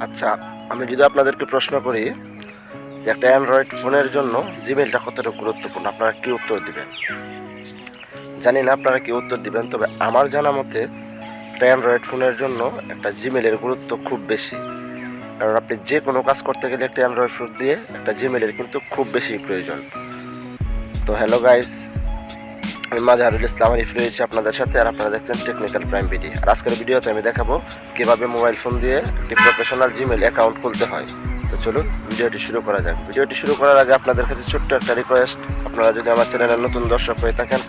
আচ্ছা, আমি যদি আপনাদেরকে প্রশ্ন করি যে একটা অ্যান্ড্রয়েড ফোনের জন্য জিমেইলটা কতটা গুরুত্বপূর্ণ, আপনারা কি উত্তর দিবেন? জানি না আপনারা কি উত্তর দিবেন, তবে আমার জানা মতে একটা অ্যান্ড্রয়েড ফোনের জন্য একটা জিমেইলের গুরুত্ব খুব বেশি। কারণ আপনি যে কোনো কাজ করতে গেলে একটা অ্যান্ড্রয়েড ফোন দিয়ে একটা জিমেইলের কিন্তু খুব বেশি প্রয়োজন। তো হ্যালো গাইস, আমি মাজহারুল ইসলাম আরিফ রয়েছি আপনাদের সাথে, আর আপনারা দেখছেন টেকনিক্যাল প্রাইম বিডি। আর আজকের ভিডিওতে আমি দেখাবো কিভাবে মোবাইল ফোন দিয়ে একটি প্রফেশনাল জিমেইল অ্যাকাউন্ট খুলতে হয়। তো চলুন ভিডিওটি শুরু করা যাক। ভিডিওটি শুরু করার আগে আপনাদের কাছে ছোট্ট একটা রিকোয়েস্ট, আপনারা যদি আমার চ্যানেলের নতুন দর্শক হয়ে থাকেন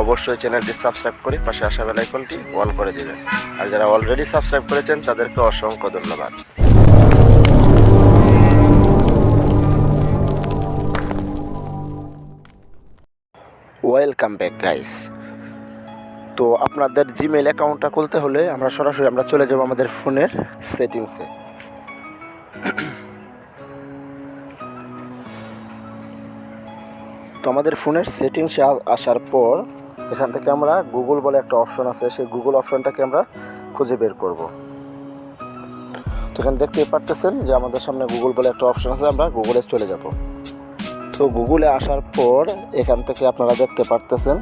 অবশ্যই চ্যানেলটি সাবস্ক্রাইব করে পাশে আসা বেল আইকনটি অন করে দিবেন। আর যারা অলরেডি সাবস্ক্রাইব করেছেন তাদেরকে অসংখ্য ধন্যবাদ। Welcome back guys. তো আপনাদের জিমেইল অ্যাকাউন্টটা খুলতে হলে সরাসরি চলে যাব আমাদের ফোনের সেটিংসে। তো আমাদের ফোনের সেটিংসে আসার পর এখান থেকে আমরা গুগল বলে একটা অপশন আছে, সেই গুগল অপশনটাকে আমরা খুঁজে বের করব। তো এখানে দেখতেই পারতেছেন যে আমাদের সামনে গুগল বলে একটা অপশন আছে, আমরা গুগলে চলে যাব। তো গুগলে আসার পর এখান থেকে আপনারা দেখতে পারতেছেন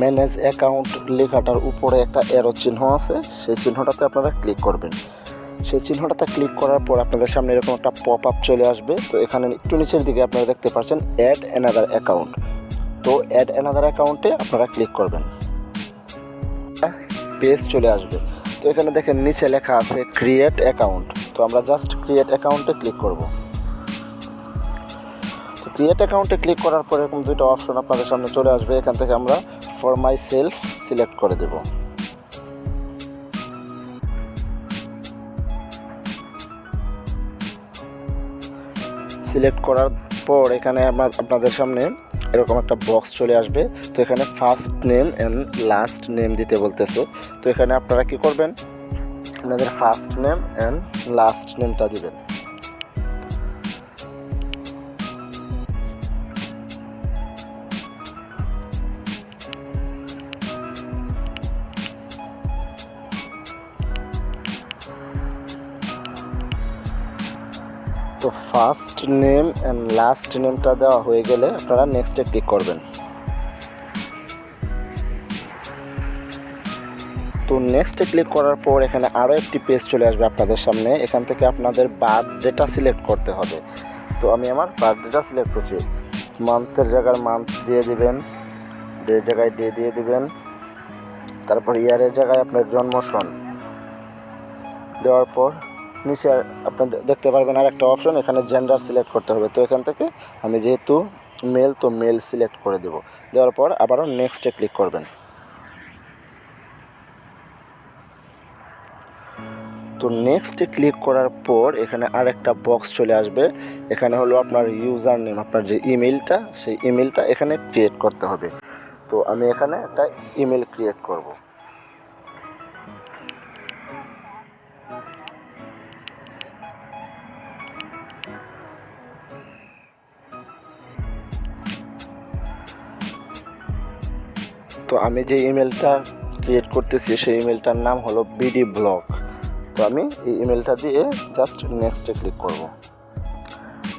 ম্যানেজ অ্যাকাউন্ট লেখাটার উপরে একটা অ্যারো চিহ্ন আছে, সেই চিহ্নটাতে আপনারা ক্লিক করবেন। সেই চিহ্নটাতে ক্লিক করার পর আপনাদের সামনে এরকম একটা পপ আপ চলে আসবে। তো এখানে একটু নিচের দিকে আপনারা দেখতে পাচ্ছেন অ্যাড অ্যানাদার অ্যাকাউন্ট। তো অ্যাড অ্যানাদার অ্যাকাউন্টে আপনারা ক্লিক করবেন, পেজ চলে আসবে। তো এখানে দেখেন নিচে লেখা আছে ক্রিয়েট অ্যাকাউন্ট। তো আমরা জাস্ট ক্রিয়েট অ্যাকাউন্টে ক্লিক করব। তো ক্রিয়েট অ্যাকাউন্টে ক্লিক করার পর এরকম দুটো অপশন আপনাদের সামনে চলে আসবে। এখান থেকে আমরা ফর মাই সেলফ সিলেক্ট করে দেব। সিলেক্ট করার পর এখানে আপনাদের সামনে এরকম একটা বক্স চলে আসবে। তো এখানে first name and last name দিতে বলতেছে। তো এখানে আপনারা কি করবেন, আপনাদের ফার্স্ট নেম অ্যান্ড লাস্ট নেমটা দিবেন। তো ফার্স্ট নেম অ্যান্ড লাস্ট নেমটা দেওয়া হয়ে গেলে আপনারা নেক্সটে ক্লিক করবেন। তো নেক্সটে ক্লিক করার পর এখানে আরও একটি পেজ চলে আসবে আপনাদের সামনে। এখান থেকে আপনাদের বার্থডেটা সিলেক্ট করতে হবে। তো আমি আমার বার্থডেটা সিলেক্ট করছি। মান্থের জায়গায় মান্থ দিয়ে দিবেন, ডের জায়গায় ডে দিয়ে দিবেন, তারপর ইয়ারের জায়গায় আপনার জন্ম সন দেওয়ার পর নিচে আপনি দেখতে পারবেন আর একটা অপশন, এখানে জেন্ডার সিলেক্ট করতে হবে। তো এখান থেকে আমি যেহেতু মেল, তো মেল সিলেক্ট করে দেব। দেওয়ার পর আবারও নেক্সটে ক্লিক করবেন। তো নেক্সটে ক্লিক করার পর এখানে আর একটা বক্স চলে আসবে। এখানে হলো আপনার ইউজার নেম, আপনার যে ইমেলটা, সেই ইমেলটা এখানে ক্রিয়েট করতে হবে। তো আমি এখানে একটা ইমেল ক্রিয়েট করব। তো আমি যে ইমেলটা ক্রিয়েট করতেছি সেই ইমেলটার নাম হলো বিডি ব্লগ। তো আমি এই ইমেলটা দিয়ে জাস্ট নেক্সটে ক্লিক করব।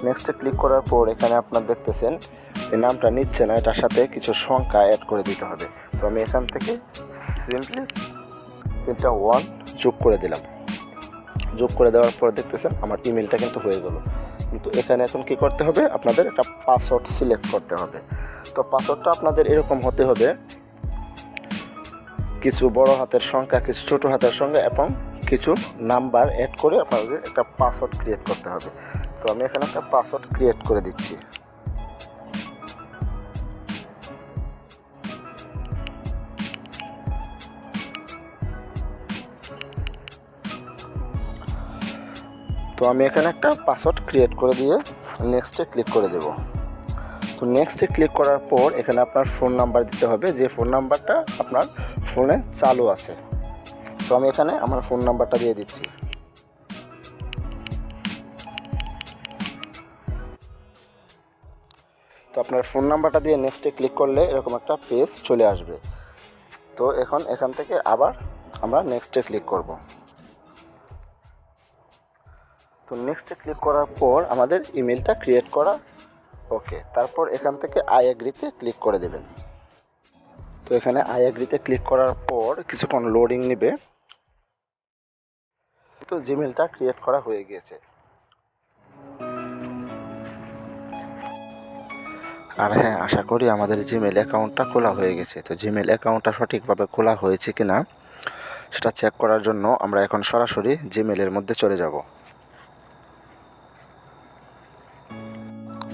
নেক্সটে ক্লিক করার পর এখানে আপনারা দেখতেছেন এই নামটা নিচ্ছে না, এটার সাথে কিছু সংখ্যা অ্যাড করে দিতে হবে। তো আমি এখান থেকে সিম্পলি 3টা 1 যোগ করে দিলাম। যোগ করে দেওয়ার পর দেখতেছেন আমার ইমেলটা কিন্তু হয়ে গেল। কিন্তু এখানে এখন কি করতে হবে, আপনাদের একটা পাসওয়ার্ড সিলেক্ট করতে হবে। তো পাসওয়ার্ডটা আপনাদের এরকম হতে হবে, কিছু বড় হাতের সংখ্যা, কিছু ছোট হাতের সংখ্যা এবং কিছু নাম্বার অ্যাড করে আপনাদের একটা পাসওয়ার্ড ক্রিয়েট করতে হবে। তো আমি এখানে একটা পাসওয়ার্ড ক্রিয়েট করে দিচ্ছি। তো আমি এখানে একটা পাসওয়ার্ড ক্রিয়েট করে দিয়ে নেক্সটে ক্লিক করে দেব। তো নেক্সটে ক্লিক করার পর এখানে আপনার ফোন নাম্বার দিতে হবে, যে ফোন নাম্বারটা আপনার ফোনে চালু আছে। তো আমি এখানে আমার ফোন নাম্বারটা দিয়ে দিচ্ছি। তো আপনার ফোন নাম্বারটা দিয়ে নেক্সটে ক্লিক করলে এরকম একটা পেজ চলে আসবে। তো এখন এখান থেকে আবার আমরা নেক্সটে ক্লিক করব। তো নেক্সটে ক্লিক করার পর আমাদের ইমেলটা ক্রিয়েট করা ওকে। তারপর এখান থেকে আই এগ্রিতে ক্লিক করে দেবেন। তো এখানে আই এগ্রিতে ক্লিক করার পর কিছুক্ষণ লোডিং নেবে। তো জিমেলটা ক্রিয়েট করা হয়ে গিয়েছে। আর হ্যাঁ, আশা করি আমাদের জিমেল অ্যাকাউন্টটা খোলা হয়ে গেছে। তো জিমেল অ্যাকাউন্টটা সঠিকভাবে খোলা হয়েছে কিনা সেটা চেক করার জন্য আমরা এখন সরাসরি জিমেলের মধ্যে চলে যাব।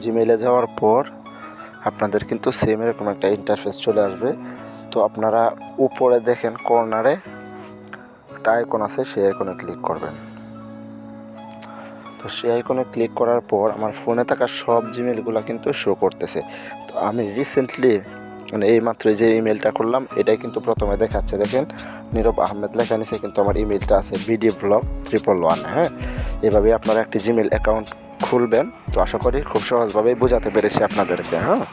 জিমেলে যাওয়ার পর আপনাদের কিন্তু সেম এরকম একটা ইন্টারফেস চলে আসবে। তো আপনারা উপরে দেখেন কর্নারে একটা আইকন আছে, সেই আইকনে ক্লিক করবেন। তো সেই আইকনে ক্লিক করার পর আমার ফোনে থাকা সব জিমেলগুলো কিন্তু শো করতেছে। তো আমি রিসেন্টলি মানে এইমাত্র যে ইমেলটা করলাম এটাই কিন্তু প্রথমে দেখাচ্ছে, দেখেন নীরব আহমেদ লেখা নিচে কিন্তু আমার ইমেলটা আছে bdvlog111। হ্যাঁ, এভাবে আপনারা একটি জিমেল অ্যাকাউন্ট খুলবেন। তো আশা করি খুব সহজভাবেই বোঝাতে পেরেছি আপনাদেরকে। হ্যাঁ।